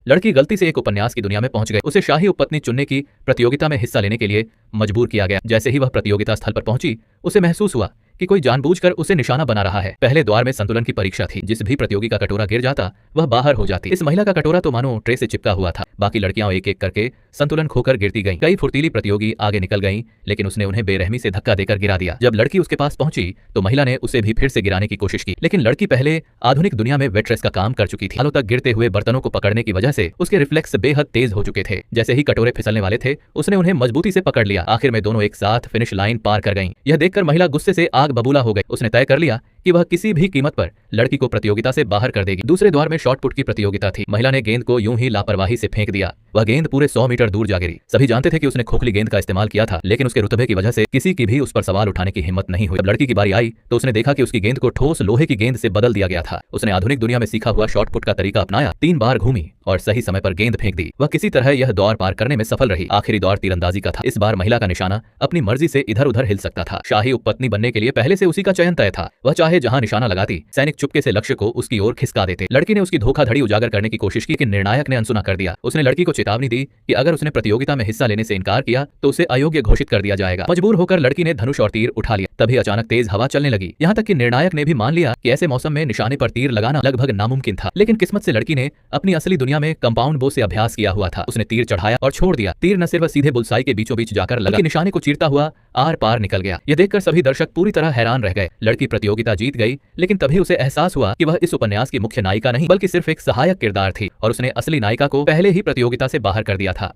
लड़की गलती से एक उपन्यास की दुनिया में पहुंच गई। उसे शाही उपपत्नी चुनने की प्रतियोगिता में हिस्सा लेने के लिए मजबूर किया गया। जैसे ही वह प्रतियोगिता स्थल पर पहुंची, उसे महसूस हुआ कि कोई जानबूझकर उसे निशाना बना रहा है। पहले द्वार में संतुलन की परीक्षा थी। जिस भी प्रतियोगी का कटोरा गिर जाता, वह बाहर हो जाती। इस महिला का कटोरा तो मानो ट्रे से चिपका हुआ था। बाकी लड़कियां एक एक करके संतुलन खोकर गिरती गईं। कई फुर्तीली प्रतियोगी आगे निकल गईं, लेकिन उसने उन्हें बेरहमी से धक्का देकर गिरा दिया। जब लड़की उसके पास पहुंची तो महिला ने उसे भी फिर से गिराने की कोशिश की, लेकिन लड़की पहले आधुनिक दुनिया में वेट्रेस का काम कर चुकी थी। हालों तक गिरते हुए बर्तनों को पकड़ने की वजह से उसके रिफ्लेक्स बेहद तेज हो चुके थे। जैसे ही कटोरे फिसलने वाले थे, उसने उन्हें मजबूती से पकड़ लिया। आखिर में दोनों एक साथ फिनिश लाइन पार कर गईं। यह देखकर महिला गुस्से से आग बबूला हो गई। उसने तय कर लिया कि वह किसी भी कीमत पर लड़की को प्रतियोगिता से बाहर कर देगी। दूसरे द्वार में शॉट पुट की प्रतियोगिता थी। महिला ने गेंद को यूं ही लापरवाही से फेंक दिया। वह गेंद पूरे 100 मीटर दूर जा गिरी। सभी जानते थे कि उसने खोखली गेंद का इस्तेमाल किया था, लेकिन उसके रुतबे की वजह से किसी की भी उस पर सवाल उठाने की हिम्मत नहीं हुई। जब लड़की की बारी आई तो उसने देखा कि उसकी गेंद को ठोस लोहे की गेंद से बदल दिया गया था। उसने आधुनिक दुनिया में सीखा हुआ शॉट पुट का तरीका अपनाया, 3 बार घूमी और सही समय पर गेंद फेंक दी। वह किसी तरह यह दौर पार करने में सफल रही। आखिरी दौर तीरंदाजी का था। इस बार महिला का निशाना अपनी मर्जी से इधर उधर हिल सकता था। शाही उपपत्नी बनने के लिए पहले से उसी का चयन तय था। वह चाहे जहां निशाना लगाती, सैनिक चुपके से लक्ष्य को उसकी ओर खिसका देते। लड़की ने उसकी धोखाधड़ी उजागर करने की कोशिश की, लेकिन निर्णायक ने अनसुना कर दिया। उसने लड़की को चेतावनी दी कि अगर उसने प्रतियोगिता में हिस्सा लेने से इनकार किया तो उसे अयोग्य घोषित कर दिया जाएगा। मजबूर होकर लड़की ने धनुष और तीर उठा लिया। तभी अचानक तेज हवा चलने लगी। यहाँ तक कि निर्णायक ने भी मान लिया कि ऐसे मौसम में निशाने पर तीर लगाना लगभग नामुमकिन था। लेकिन किस्मत से लड़की ने अपनी असली दुनिया में कंपाउंड बो से अभ्यास किया हुआ था। उसने तीर चढ़ाया और छोड़ दिया। तीर न सिर्फ सीधे बुलसाई के बीचों बीच जाकर लगा, निशाने को चीरता हुआ आर पार निकल गया। यह देखकर सभी दर्शक पूरी तरह हैरान रह गए। लड़की प्रतियोगिता जीत गई, लेकिन तभी उसे एहसास हुआ कि वह इस उपन्यास की मुख्य नायिका नहीं बल्कि सिर्फ एक सहायक किरदार थी और उसने असली नायिका को पहले ही प्रतियोगिता से बाहर कर दिया था।